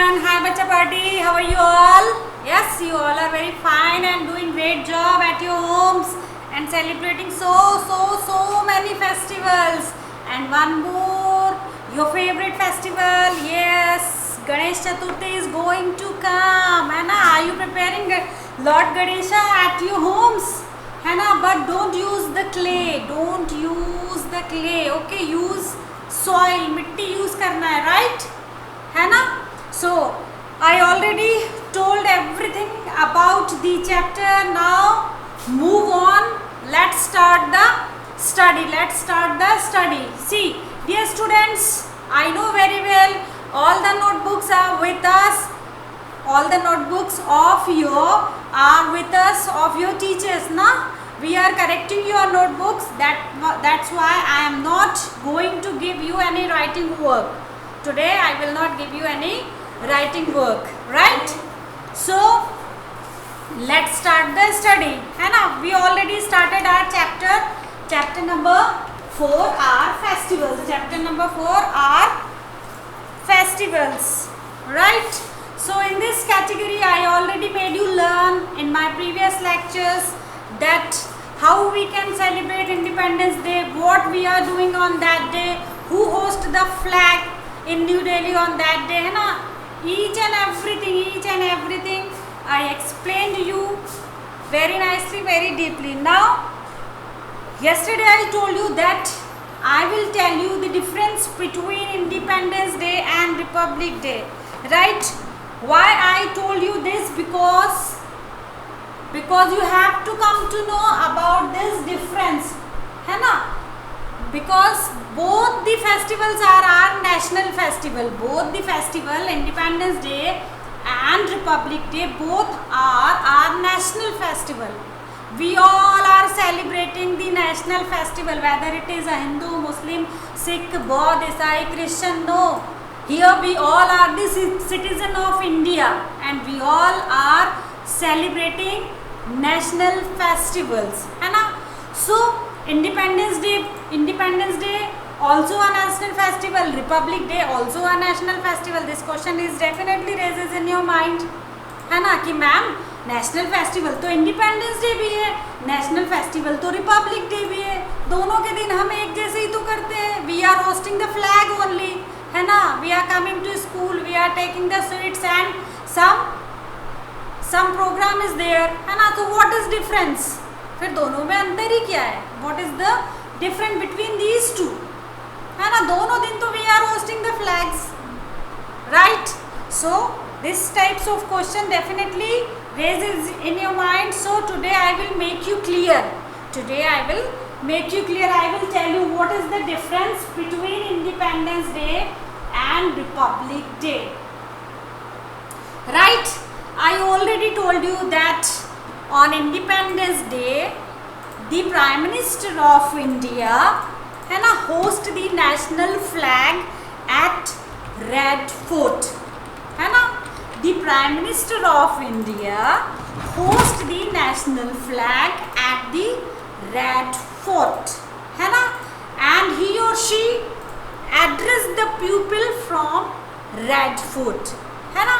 everyone. Hi Bacha Party. How are you all? Yes, you all are very fine and doing great job at your homes and celebrating so many festivals. And one more, your favorite festival. Yes, Ganesh Chaturthi is going to come. Hai na? Are you preparing Lord Ganesha at your homes? है ना, but don't use the clay, don't use the clay, okay, use soil, मिट्टी use करना है, right, है ना. So I already told everything about the chapter. Now move on, let's start the study. See dear students, I know very well all the notebooks are with us, all the notebooks of your teachers, na. We are correcting your notebooks, that's why I am not going to give you any writing work today. I will not give you any writing work, right? So let's start the study, है ना. We already started our chapter number 4 are festivals. Chapter number 4 are festivals, right? So in this category I already made you learn in my previous lectures that how we can celebrate Independence Day, what we are doing on that day, who hosts the flag in New Delhi on that day, है ना. Each and everything I explained to you very nicely, very deeply. Now yesterday I told you that I will tell you the difference between Independence Day and Republic Day, right? Why I told you this? Because you have to come to know about this difference, है ना. Because both the festivals are our national festival. Both the festival, Independence Day and Republic Day, both are our national festival. We all are celebrating the national festival, whether it is a Hindu, Muslim, Sikh, Buddha, Isai, Christian. No, here we all are the citizen of India and we all are celebrating national festivals, है ना. So Independence Day also a national festival, Republic Day also a national festival. This question is definitely raises in your mind, है ना, कि ma'am national festival तो independence day भी है, national festival तो Republic day भी है, दोनों के दिन हम एक जैसे ही तो करते हैं. We are hosting the flag only, है ना. We are coming to school, we are taking the sweets and some program is there, है ना. तो व्हाट इज डिफरेंस? फिर दोनों में अंतर ही क्या है? What is the difference between these two, है ना. दोनों दिन तो we are hosting the flags, right. So this types of question definitely raises in your mind. So today I will make you clear. I will tell you what is the difference between Independence Day and Republic Day, right. I already told you that on Independence Day the Prime Minister of India है ना host the national flag at Red Fort, है ना. The Prime Minister of India host the national flag at the Red Fort, है ना. And he or she address the people from Red Fort, है ना.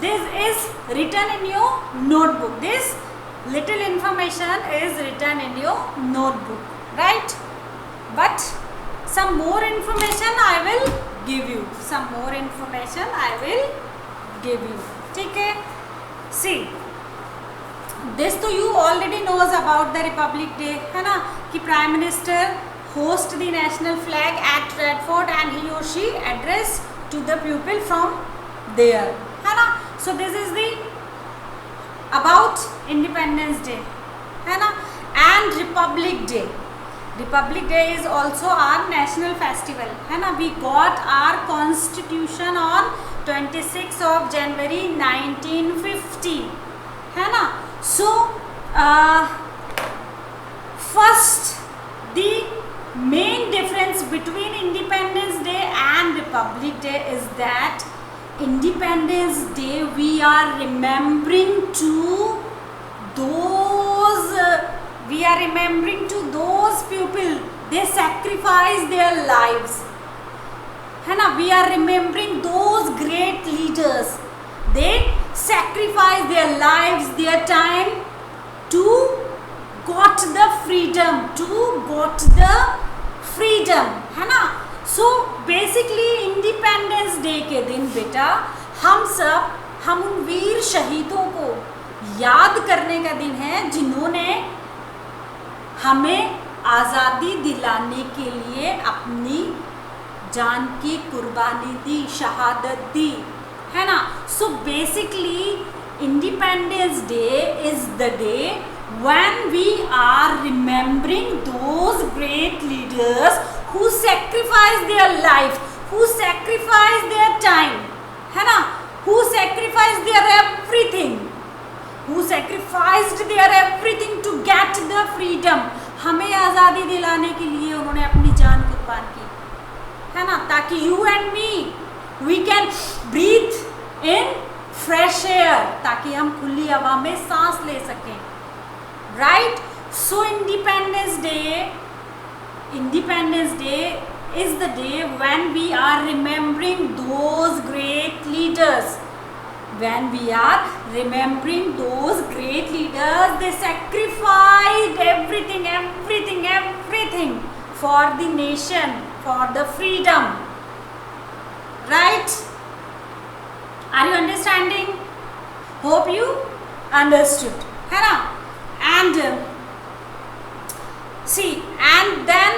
This is written in your notebook. This little information is written in your notebook, right. But some more information I will give you. ठीक है. See, this तो you already knows about the Republic Day, है ना, कि Prime Minister host the national flag at Red Fort and he or she address to the people from there, है ना. So this is the about Independence Day, है ना. And Republic Day is also our national festival, है ना. We got our constitution on 26th of January 1950, है ना. So first the main difference between Independence Day and Republic Day is that Independence Day we are remembering to those people, they sacrifice their lives, है ना. We are remembering those great leaders their lives, their time to got the freedom, है ना. So basically independence day के दिन बेटा हम उन वीर शहीदों को याद करने का दिन है जिन्होंने हमें आज़ादी दिलाने के लिए अपनी जान की कुर्बानी दी, शहादत दी, है ना. So basically independence day is the day when we are remembering those great leaders who sacrificed their life, who sacrificed their time, है ना, who sacrificed their everything, to get the freedom. हमें आज़ादी दिलाने के लिए उन्होंने अपनी जान कुर्बान की, है ना, ताकि you and me we can breathe in fresh air, ताकि हम खुली हवा में सांस ले सकें. Right? So Independence Day is the day when we are remembering those great leaders. When we are remembering those great leaders, they sacrificed everything for the nation, for the freedom. Right? Are you understanding? Hope you understood. है ना? And and then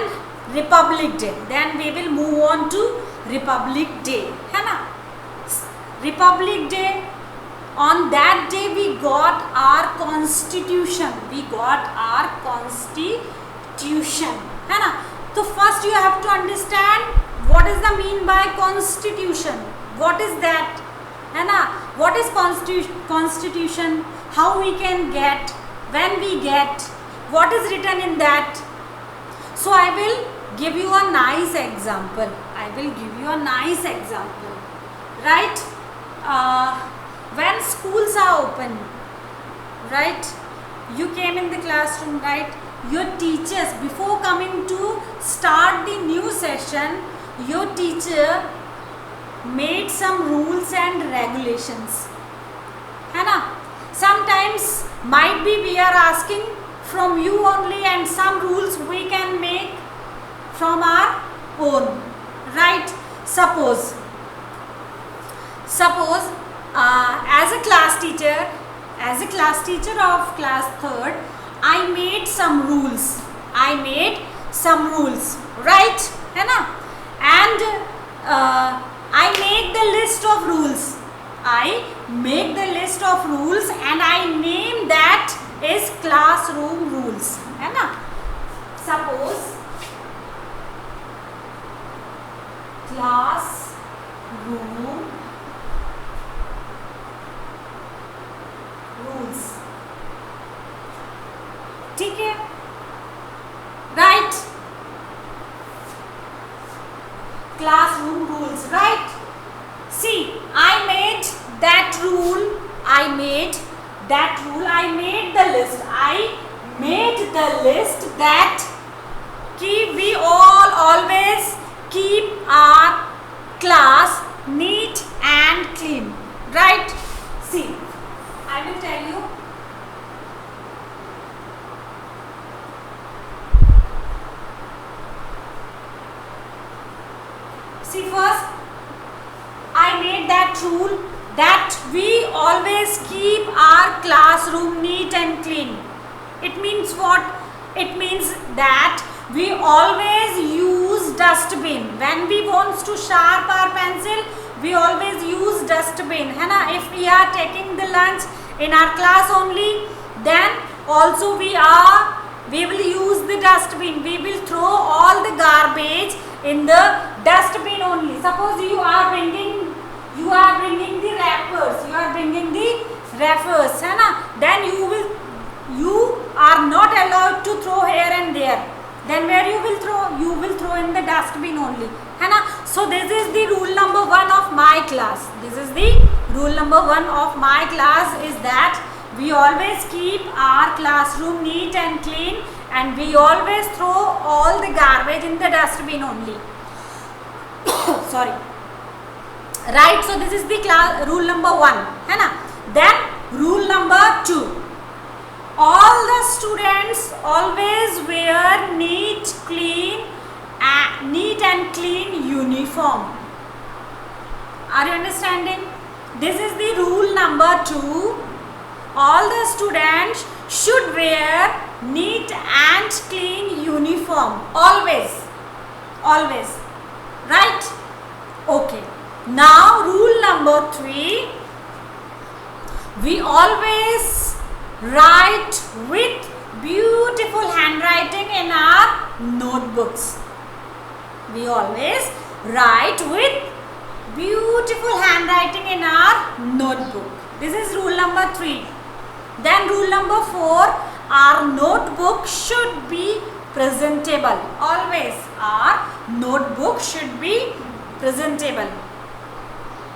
Republic Day. Then we will move on to Republic Day, है ना. Republic Day, on that day we got our constitution. है ना. So first you have to understand what is the mean by constitution. What is that? है ना. What is constitution? How we can get? When we get, what is written in that? So I will give you a nice example. Right? When schools are open, right? You came in the classroom, right? Your teachers, before coming to start the new session, your teacher made some rules and regulations, है ना. Sometimes might be we are asking from you only, and some rules we can make from our own, right? Suppose as a class teacher of class 3rd, I made some rules, right, है ना. And I make the list of rules. And I name that is classroom rules, है ना. Suppose classroom rules, ठीक है, right? Classroom rules, right? See, I made that rule. I made the list. I made the list that we all always keep our class neat and clean, right? See, I will tell you. See, first I made that rule that we always keep our classroom neat and clean. It means what? It means that we always use dustbin. When we want to sharpen our pencil, we always use dustbin, है ना. If we are taking the lunch in our class only, then also we will use the dustbin. We will throw all the garbage in the dustbin only. Suppose you are bringing the wrappers, है ना. Then you are not allowed to throw here and there. Then where you will throw? You will throw in the dustbin only, है ना. So this is the rule number 1 of my class. Is that we always keep our classroom neat and clean, and we always throw all the garbage in the dustbin only. Sorry. Right, so this is the rule number 1, है ना. Then Rule number 2. All the students always wear neat and clean uniform. Are you understanding? This is the rule number 2. All the students should wear neat and clean uniform. Always. Right? Okay. Now rule number 3. We always write with beautiful handwriting in our notebooks. We always write with beautiful handwriting in our notebook. This is rule number 3. Then rule number 4, our notebook should be presentable. Always our notebook should be presentable.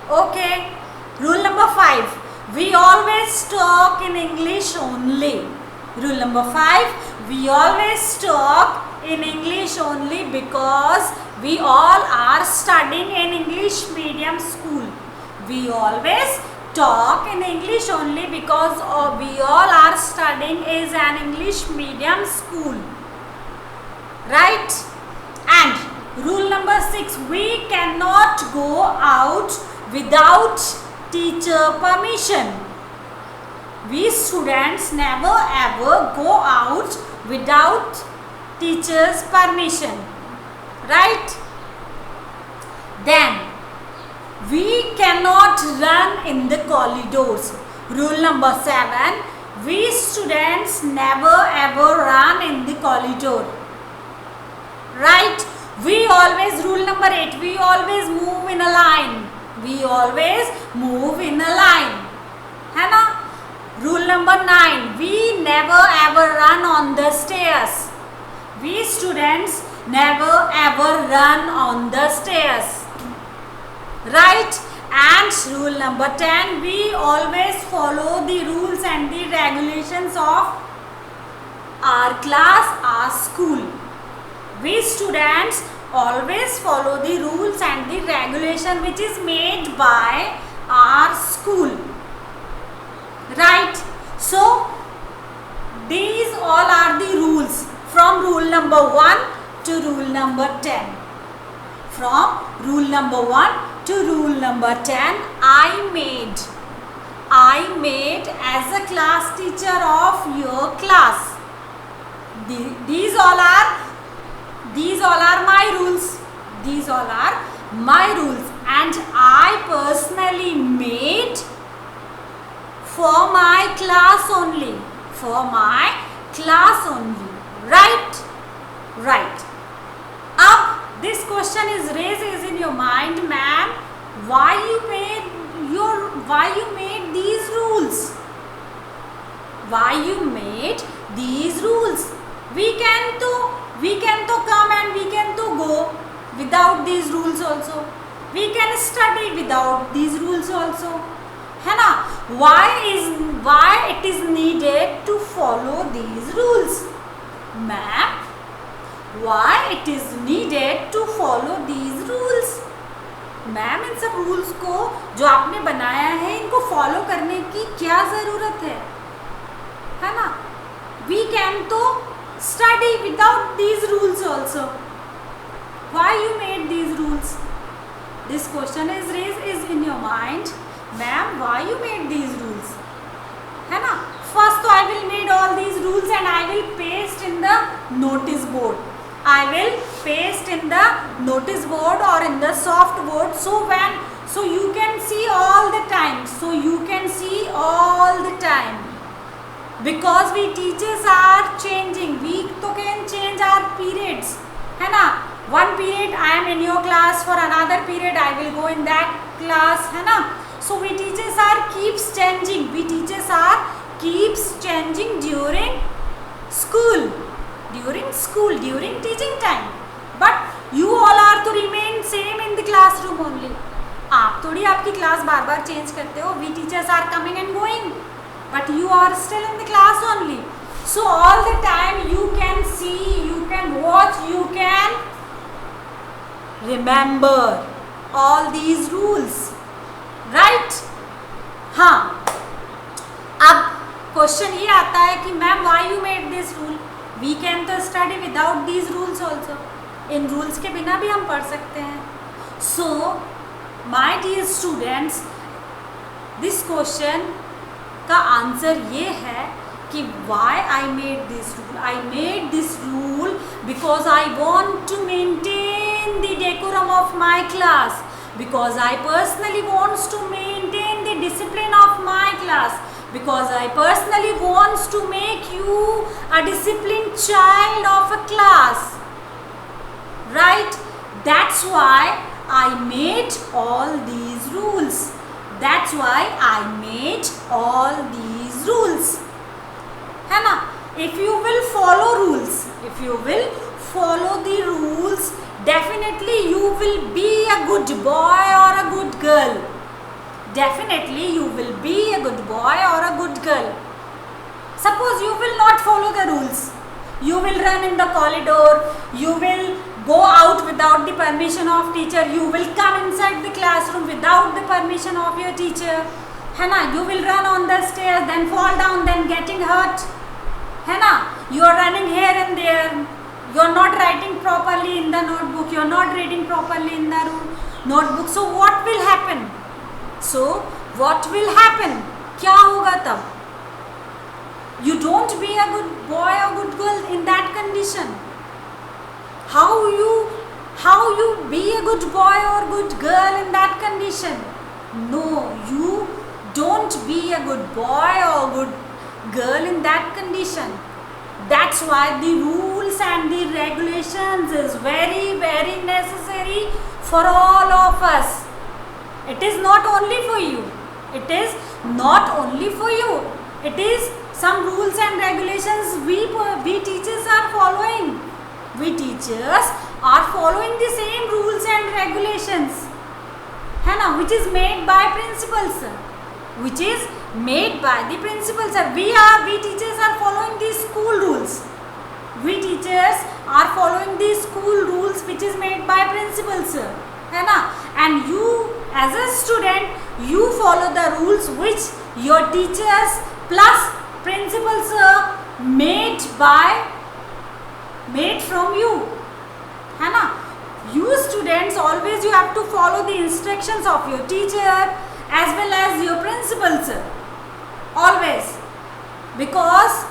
Okay. Rule number 5. We always talk in English only. Rule number 5. We always talk in English only because we all are studying in English medium school. We always talk in English only because we all are studying is an English medium school. Right? And rule number 6. We cannot go out without teacher permission. We students never ever go out without teacher's permission. Right? Then we cannot run in the corridors. Rule number 7. We students never ever run in the corridor. Right? We always, rule number 8. We always move in a line. We always move in a line. है ना? Rule number 9. We never ever run on the stairs. We students never ever run on the stairs. Right? And rule number 10. We always follow the rules and the regulations of our class, our school. We students always follow the rules and the regulation which is made by our school. Right? So these all are the rules from rule number 1 to rule number 10. From rule number 1 to rule number 10 I made as a class teacher of your class. These all are my rules. These all are my rules, and I personally made for my class only. For my class only. Right? Right. Up this question is raised in your mind, ma'am. Why you made these rules? Why you made these rules? We can to come and we can to go without these rules also. We can study without these rules also. है ना? Why it is needed to follow these rules? Ma'am, why it is needed to follow these rules? Ma'am, इन सब rules को जो आपने बनाया है इनको फॉलो करने की क्या ज़रूरत है ना? We can to study without these rules also. Why you made these rules? This question is raised in your mind. Ma'am, why you made these rules? है ना? First तो I will made all these rules and I will paste in the notice board. I will paste in the notice board or in the soft board so you can see all the time. So you can see all the time. Because we teachers are changing. We तो can change our periods. है ना? One period I am in your class, for another period I will go in that class. है ना? So we teachers are keeps changing. We teachers are keeps changing during school. During teaching time. But you all are to remain same in the classroom only. आप थोड़ी आपकी class बार बार change करते हो. We teachers are coming and going, but you are still in the class only. So all the time you can see, you can watch, you can remember all these rules. Right? हाँ. Question ये आता है कि ma'am why you made this rule, we can तो study without these rules also, इन rules के बिना भी हम पढ़ सकते हैं. So my dear students, this question का आंसर ये है कि why I made this rule. I made this rule because I want to maintain the decorum of my class, because I personally wants to maintain the discipline of my class, because I personally wants to make you a disciplined child of a class, right? That's why I made all these rules. That's why I made all these rules. है ना? If you will follow rules, if you will follow the rules, definitely you will be a good boy or a good girl. Definitely you will be a good boy or a good girl. Suppose you will not follow the rules, you will run in the corridor, you will go out without the permission of teacher, you will come inside the classroom without the permission of your teacher, है ना? You will run on the stairs, then fall down, then getting hurt, है ना? You are running here and there, you are not writing properly in the notebook, you are not reading properly in the notebook. So what will happen? So what will happen? क्या होगा तब? You don't be a good boy or good girl in that condition. How you be a good boy or good girl in that condition? No, you don't be a good boy or good girl in that condition. That's why the rules and the regulations is very, very necessary for all of us. It is not only for you. It is not only for you. It is some rules and regulations we teachers are following. We teachers are following the same rules and regulations, है ना? Which is made by principals, which is made by the principals. We teachers are following the school rules. We teachers are following the school rules which is made by principals, है ना? And you as a student, you follow the rules which your teachers plus principals made from you, है ना? You students, always you have to follow the instructions of your teacher as well as your principals, always, because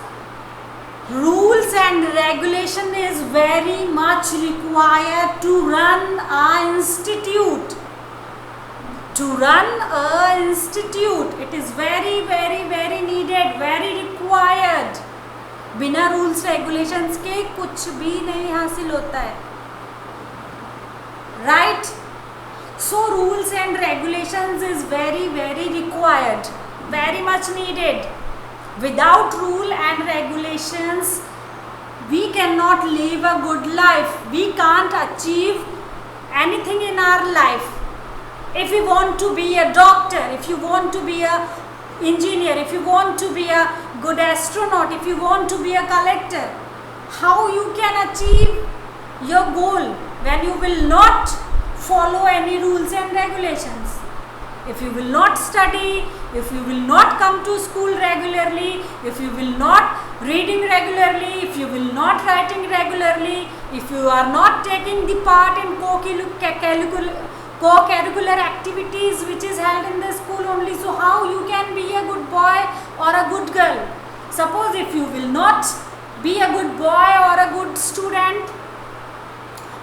rules and regulation is very much required to run a institute. To run a institute, it is very, very, very needed, very required. बिना rules regulations के कुछ भी नहीं हासिल होता है, right? So rules and regulations is very, very required, very much needed. Without rule and regulations, we cannot live a good life. We can't achieve anything in our life. If you want to be a doctor, if you want to be a engineer, if you want to be a good astronaut, if you want to be a collector, how you can achieve your goal when you will not follow any rules and regulations? If you will not study, if you will not come to school regularly, if you will not reading regularly, if you will not writing regularly, if you are not taking the part in co-curricular activities which is held in the school only, so how you can be a good boy or a good girl? Suppose if you will not be a good boy or a good student,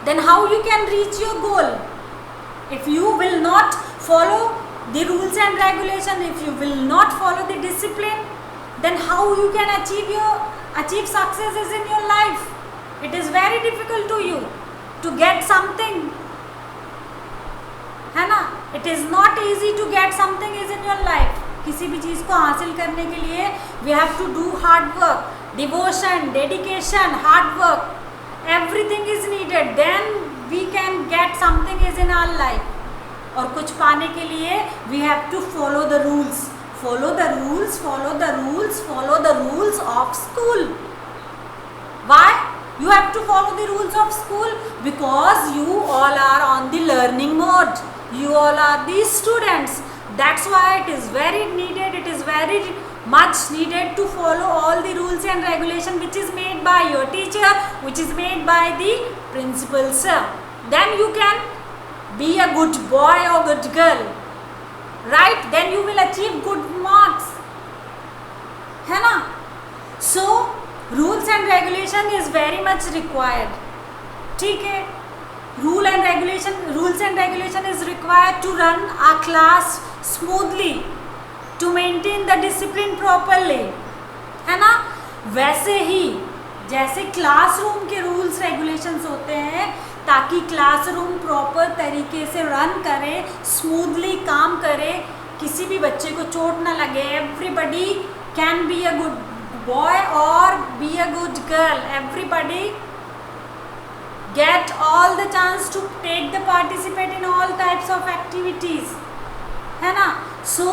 then how you can reach your goal? If you will not follow the rules and regulation, if you will not follow the discipline, then how you can achieve successes in your life? It is very difficult to you to get something, है ना? It is not easy to get something is in your life. किसी भी चीज़ को हासिल करने के लिए we have to do hard work, devotion, dedication, hard work. Everything is needed. Then we can get something is in our life. और कुछ पाने के लिए we have to follow the rules, follow the rules, follow the rules, follow the rules of school. Why? You have to follow the rules of school because you all are on the learning mode. You all are the students. That's why it is very needed. It is very much needed to follow all the rules and regulation which is made by your teacher, which is made by the principal sir. Then you can be a good boy or good girl, right? Then you will achieve good marks, है ना? So rules and regulation is very much required. ठीक है? Rules and regulation is required to run a class smoothly, to maintain the discipline properly, है ना? वैसे ही जैसे classroom के rules regulations होते हैं ताकि क्लासरूम प्रॉपर तरीके से रन करे, स्मूथली काम करे, किसी भी बच्चे को चोट ना लगे, everybody can be a good boy और be a good girl, everybody get all the chance to take the participate in all types of activities, है ना? So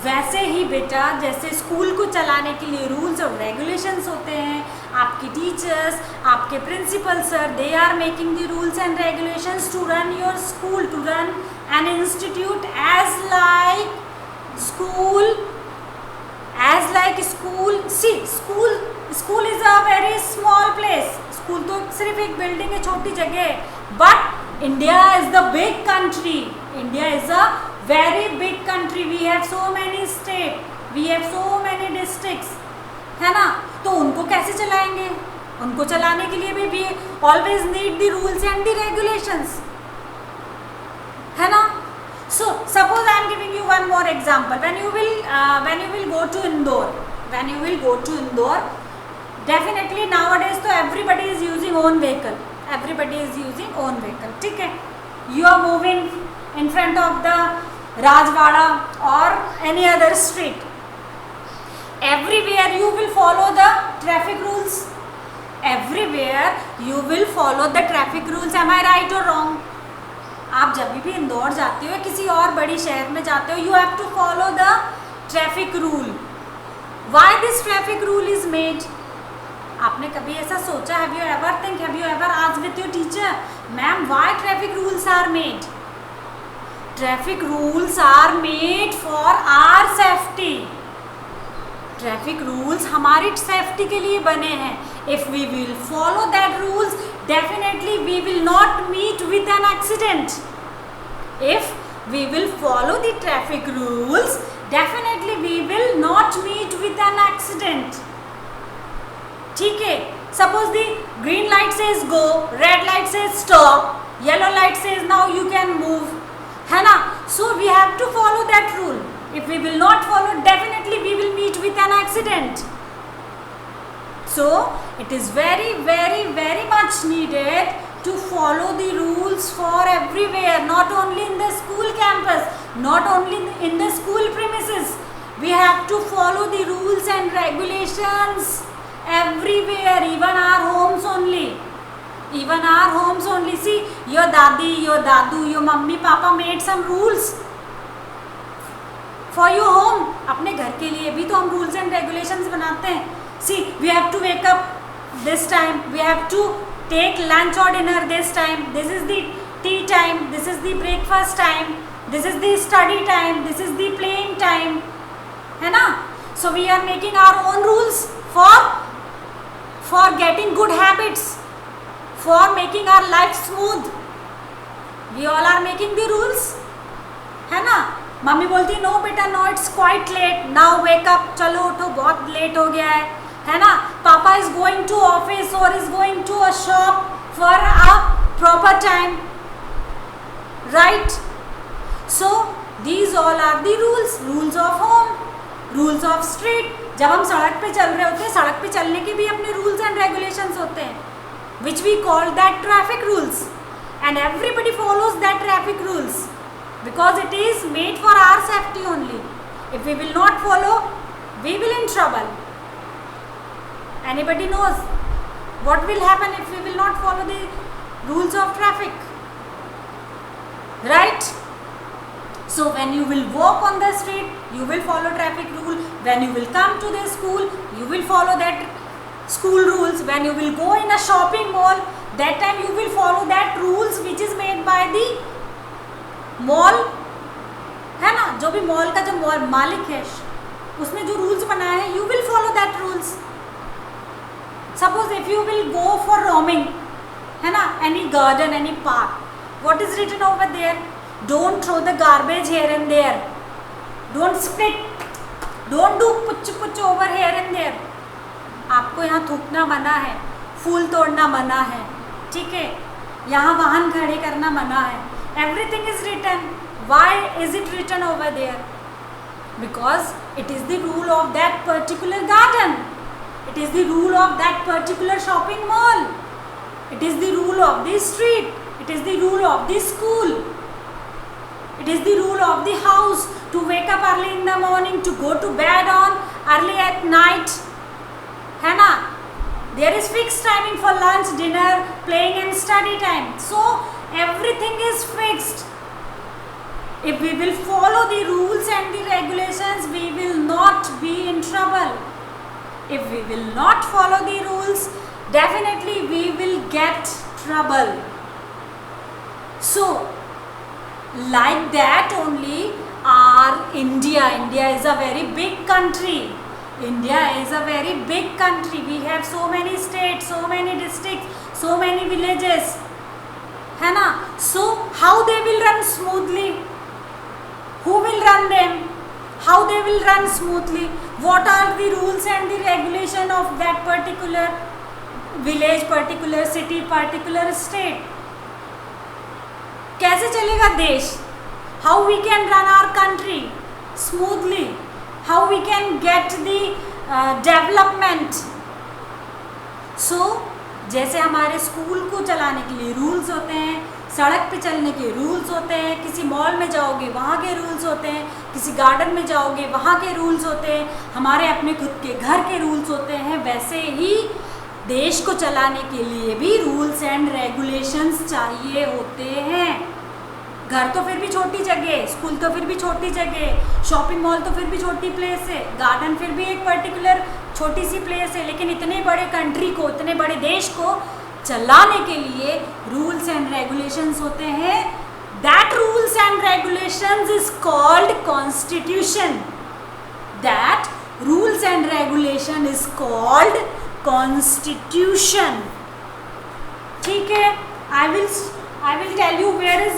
वैसे ही बेटा जैसे स्कूल को चलाने के लिए रूल्स और रेगुलेशंस होते हैं, आपके टीचर्स, आपके principal sir, they are making the rules and regulations to run your school, to run an institute as like school. See school is a very small place. School तो सिर्फ एक building है, छोटी जगह है, but India is the big country. India is a very big country. We have so many state, we have so many districts, है ना? तो उनको कैसे चलाएंगे? उनको चलाने के लिए भी we always need the rules and the regulations, है ना? So suppose I am giving you one more example. When you will go to Indore, definitely nowadays तो everybody is using own vehicle. ठीक है? You are moving in front of the Rajwada or any other street. Everywhere you will follow the traffic rules. Am I right or wrong? आप जब भी इंदौर जाते हो, किसी और बड़ी शहर में जाते हो, you have to follow the traffic rule. Why this traffic rule is made? आपने कभी ऐसा सोचा? Have you ever asked with your teacher, ma'am why traffic rules are made? Traffic rules are made for our safety. Traffic rules हमारी safety के लिए बने हैं. If we will follow that rules, definitely we will not meet with an accident. If we will follow the traffic rules, definitely we will not meet with an accident. ठीक है? Suppose the green light says go, red light says stop, yellow light says now you can move, है ना? So we have to follow that rule. If we will not follow, definitely we will meet with an accident. So it is very, very, very much needed to follow the rules for everywhere, not only in the school campus, not only in the school premises. We have to follow the rules and regulations everywhere, even our homes only. See, your dadi, your dadu, your mummy, papa made some rules for your home. अपने घर के लिए भी तो हम rules and regulations बनाते हैं. See, we have to wake up this time, we have to take lunch or dinner this time, this is the tea time, this is the breakfast time, this is the study time, this is the playing time, है ना? So we are making our own rules for getting good habits, for making our life smooth. We all are making the rules, है ना? Mummy बोलती no बेटा no, it's quite late, now wake up, चलो उठो बहुत late हो गया है ना? Papa is going to office और is going to a shop for a proper time, right? So these all are the rules of home, rules of street. जब हम सड़क पे चल रहे होते हैं, सड़क पे चलने के भी अपने रूल्स एंड रेगुलेशंस होते हैं, which we call that traffic rules, and everybody follows that traffic rules because it is made for our safety only. If we will not follow, we will in trouble. Anybody knows what will happen if we will not follow the rules of traffic, right? So when you will walk on the street, you will follow traffic rule. When you will come to the school, you will follow that school rules. When you will go in a shopping mall, that time you will follow that rules which is made by the mall, है ना? जो भी mall का जो मालिक है, उसने जो रूल्स बनाए हैं, you will follow that rules. Suppose if you will go for roaming, है ना, any garden, any park, what is written over there? Don't throw the garbage here and there, don't split, don't do पुच पुच over here and there. आपको यहाँ थूकना मना है, फूल तोड़ना मना है, ठीक है, यहाँ वाहन खड़े करना मना है. Everything is written. Why is it written over there? Because it is the rule of that particular garden, it is the rule of that particular shopping mall, it is the rule of the street, it is the rule of the school, it is the rule of the house to wake up early in the morning, to go to bed on early at night, है ना. There is fixed timing for lunch, dinner, playing and study time. So everything is fixed. If we will follow the rules and the regulations, we will not be in trouble. If we will not follow the rules, definitely we will get trouble. So like that only our India is a very big country. India is a very big country. We have so many states, so many districts, so many villages, है ना. So how they will run smoothly? Who will run them? How they will run smoothly? What are the rules and the regulation of that particular village, particular city, particular state? कैसे चलेगा देश? How we can run our country smoothly? How we can get the development? So जैसे हमारे school को चलाने के लिए rules होते हैं, सड़क पे चलने के रूल्स होते हैं, किसी मॉल में जाओगे वहाँ के रूल्स होते हैं, किसी गार्डन में जाओगे वहाँ के रूल्स होते हैं, हमारे अपने खुद के घर के रूल्स होते हैं, वैसे ही देश को चलाने के लिए भी रूल्स एंड रेगुलेशंस चाहिए होते हैं. घर तो फिर भी छोटी जगह, स्कूल तो फिर भी छोटी जगह, शॉपिंग मॉल तो फिर भी छोटी प्लेस है, गार्डन फिर भी एक पर्टिकुलर छोटी सी प्लेस है, लेकिन इतने बड़े कंट्री को, इतने बड़े देश को चलाने के लिए रूल्स एंड रेगुलेशंस होते हैं. That rules and regulations is called constitution. That rules and regulation is called constitution. ठीक है, I will tell you where is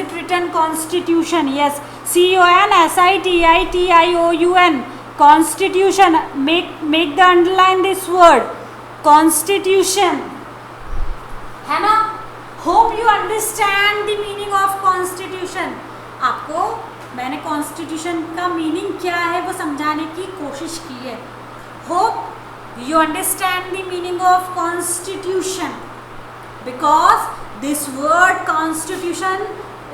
it written constitution. Yes, CONSTITION, constitution. Make the underline this word constitution, है ना. Hope you understand the meaning of constitution. आपको मैंने constitution का meaning क्या है वो समझाने की कोशिश की है. Hope you understand the meaning of constitution, because this word constitution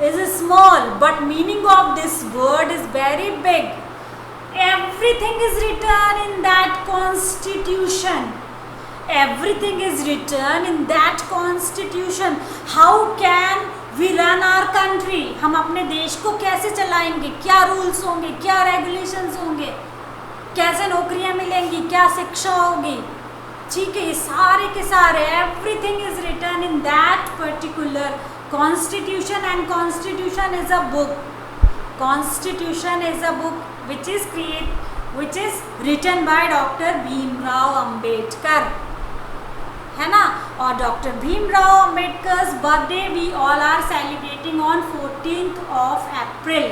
is small but meaning of this word is very big. Everything is written in that constitution. Everything is written in that constitution. How can we run our country? हम अपने देश को कैसे चलाएंगे? क्या rules होंगे, क्या regulations होंगे, कैसे नौकरियां मिलेंगी, क्या शिक्षा होगी? ठीक है, ये सारे के सारे everything is written in that particular constitution. And constitution is a book. Constitution is a book which is written by Dr. Bhimrao Ambedkar, है ना. और doctor Bhimrao Ambedkar's birthday we all are celebrating on 14th of April.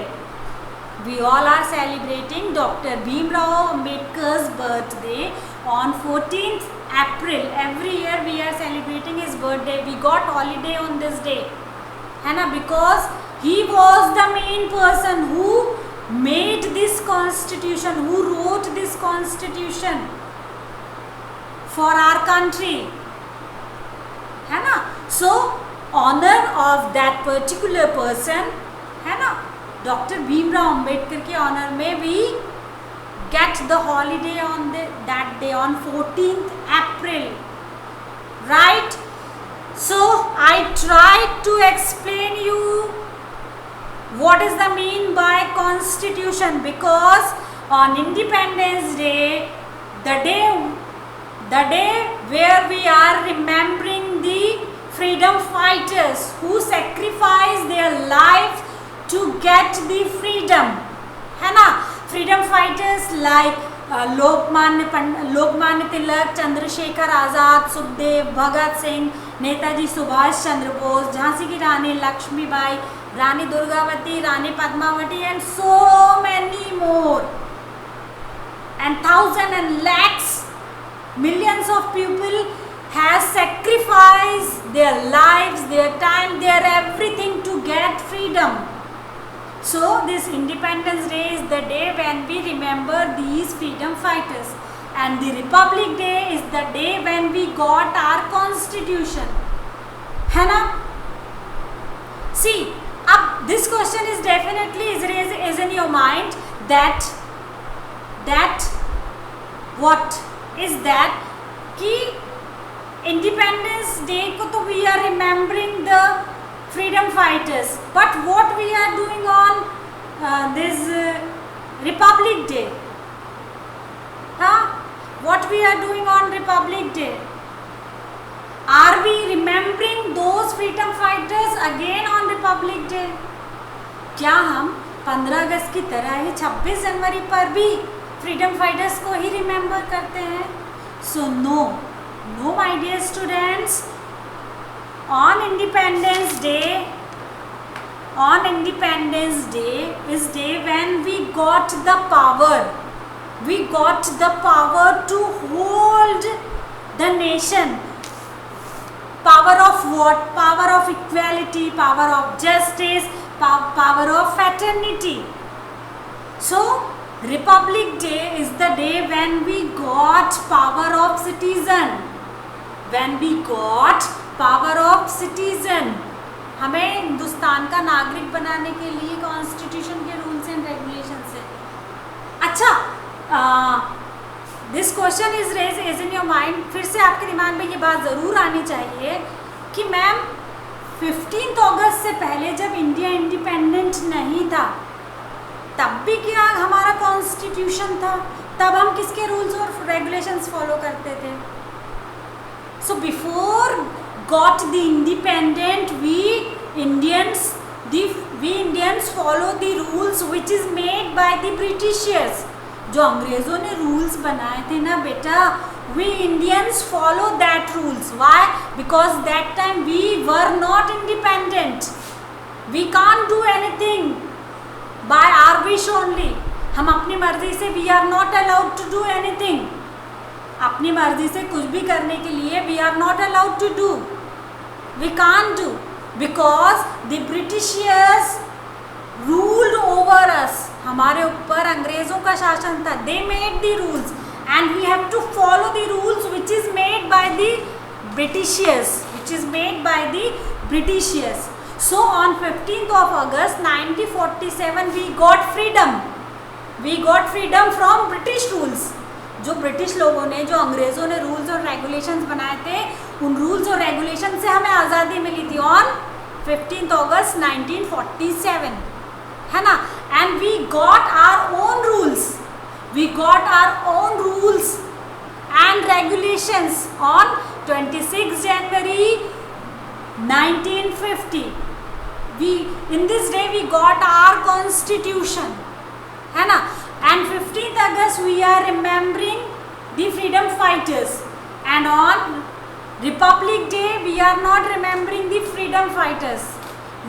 We all are celebrating Dr. Bhimrao Ambedkar's birthday on 14th April. Every year we are celebrating his birthday. We got holiday on this day, है ना, because he was the main person who made this constitution, who wrote this constitution for our country, है ना. So honor of that particular person, है ना, doctor Bhimrao Ambedkar के honour में we get the holiday on that day on 14th April, right. So I try to explain you what is the mean by constitution, because on Independence Day, the day where we are remembering the freedom fighters who sacrificed their lives to get the freedom, है ना. Freedom fighters like Lokmanya Tilak, Chandrashekhar Azad, Sukhdev, Bhagat Singh, Netaji Subhash Chandra Bose, Jhansi की रानी लक्ष्मीबाई, रानी दुर्गावती, रानी Padmavati, and so many more, and thousands and lakhs, millions of people has sacrificed their lives, their time, their everything to get freedom. So this Independence Day is the day when we remember these freedom fighters, and the Republic Day is the day when we got our constitution, है ना? See, अब this question is definitely is in your mind that what is that कि Independence Day को तो we are remembering the freedom fighters, but what we are doing on this Republic Day? What we are doing on Republic Day? Are we remembering those freedom fighters again on Republic Day? क्या हम 15 अगस्त की तरह ही 26 जनवरी पर भी freedom fighters को ही remember करते हैं? So no, my dear students. On Independence Day is day when we got the power. We got the power to hold the nation. Power of what? Power of equality, power of justice, power of fraternity. So Republic Day is the day when we got power of citizen. When we got power of citizen, हमें हिंदुस्तान का नागरिक बनाने के लिए constitution के rules and regulation से. अच्छा, this question is in your mind. फिर से आपके दिमाग में ये बात ज़रूर आनी चाहिए कि मैम 15 अगस्त से पहले जब इंडिया इंडिपेंडेंट नहीं था तब भी क्या हमारा कॉन्स्टिट्यूशन था? तब हम किसके रूल्स और रेगुलेशंस फॉलो करते थे? So before got the independent, we Indians follow the rules which is made by the Britishers. जो अंग्रेज़ों ने रूल्स बनाए थे ना बेटा, we Indians follow that rules. Why? Because that time we were not independent. We can't do anything by our wish only. हम अपनी मर्जी से we are not allowed to do anything. अपनी मर्जी से कुछ भी करने के लिए we are not allowed to do. We can't do because the Britishers ruled over us. हमारे ऊपर अंग्रेज़ों का शासन था. They made the rules and we have to follow the rules which is made by the Britishers. So on 15th of August 1947 we got freedom. We got freedom from British rules. जो British लोगों ने, जो अंग्रेज़ों ने rules और regulations बनाए थे, उन रूल्स और रेगुलेशन से हमें आज़ादी मिली थी ऑन 15th अगस्त 1947, है ना? And we got our own rules and regulations on 26 January 1950. In this day we got our constitution, है ना? And 15th August we are remembering the freedom fighters, and on Republic Day we are not remembering the freedom fighters.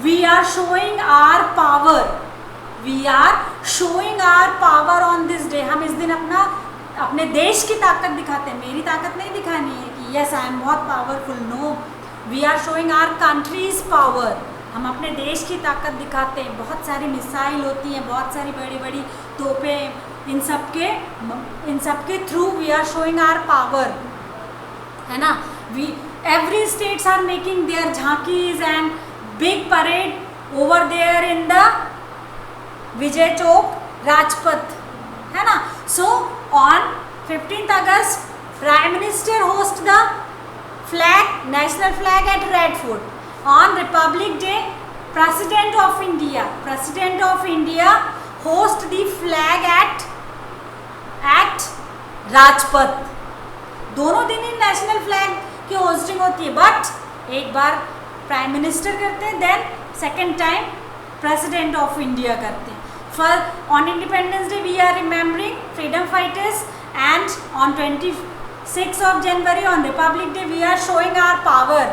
We are showing our power. On this day. हम इस दिन अपने देश की ताकत दिखाते हैं. मेरी ताकत नहीं दिखानी है कि yes I am बहुत powerful. No, we are showing our country's power. हम अपने देश की ताकत दिखाते हैं. बहुत सारी मिसाइल होती हैं, बहुत सारी बड़ी बड़ी तोपें, इन सब के through we are showing our power, है ना? Every states are making their jhankis and big parade over there in the Vijay Chowk, Rajpath, है ना? So on 15th August, Prime Minister host the national flag at Red Fort. On Republic Day, President of India host the flag at Rajpath. दोनों दिन ही national flag की hosting होती है, but एक बार प्राइम मिनिस्टर करते हैं, then second time president of India करते हैं. on Independence Day we are remembering freedom fighters, and on 26th of January on Republic Day we are showing our power.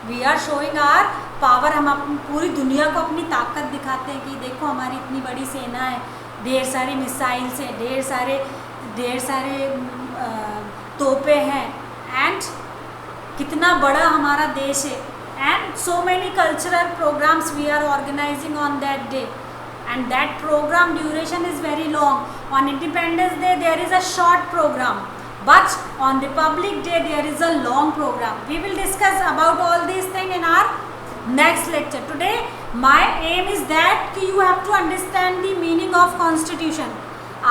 We are showing our power. हम अपनी पूरी दुनिया को अपनी ताकत दिखाते हैं कि देखो हमारी इतनी बड़ी सेना है, ढेर सारी मिसाइल्स हैं, ढेर सारे तोपे हैं, एंड कितना बड़ा हमारा देश है. And so many cultural programs we are organizing on that day, and that program duration is very long. On Independence Day there is a short program, but on Republic Day there is a long program. We will discuss about all these things in our next lecture. Today my aim is that you have to understand the meaning of Constitution.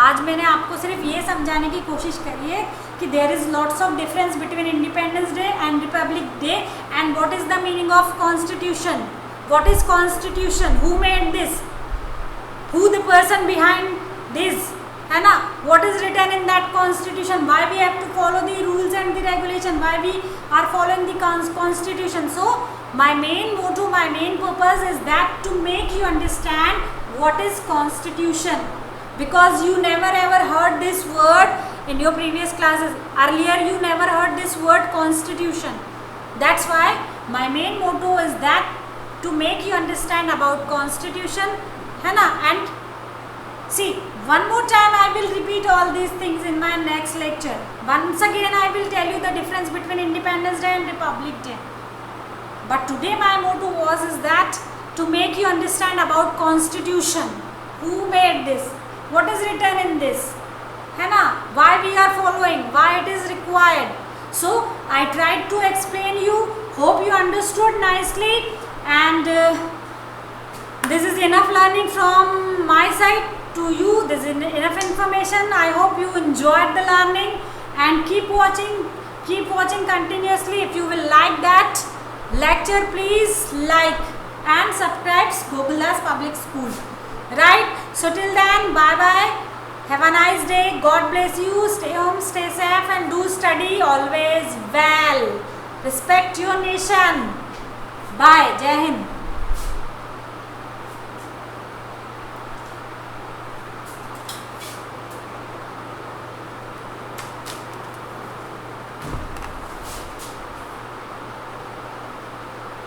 आज मैंने आपको सिर्फ ये समझाने की कोशिश करी है कि there is lots of difference between Independence Day and Republic Day, and what is the meaning of constitution. What is constitution, who made this, who the person behind this, है ना. What is written in that constitution, why we have to follow the rules and the regulation, why we are following the constitution. So my main motto, my main purpose is that to make you understand what is constitution, because you never ever heard this word in your previous classes. Earlier you never heard this word constitution. That's why my main motto is that to make you understand about constitution, है ना. And see, one more time I will repeat all these things in my next lecture. Once again I will tell you the difference between Independence Day and Republic Day. But today my motto is that to make you understand about constitution, who made this, what is written in this, है ना, why we are following, why it is required. So I tried to explain you, hope you understood nicely, and this is enough learning from my side to you. This is enough information. I hope you enjoyed the learning, and keep watching continuously. If you will like that lecture, please like and subscribe Gokulas Public School. Right, so till then, bye bye, have a nice day, God bless you, stay home, stay safe, and do study always well, respect your nation. Bye, Jai Hind.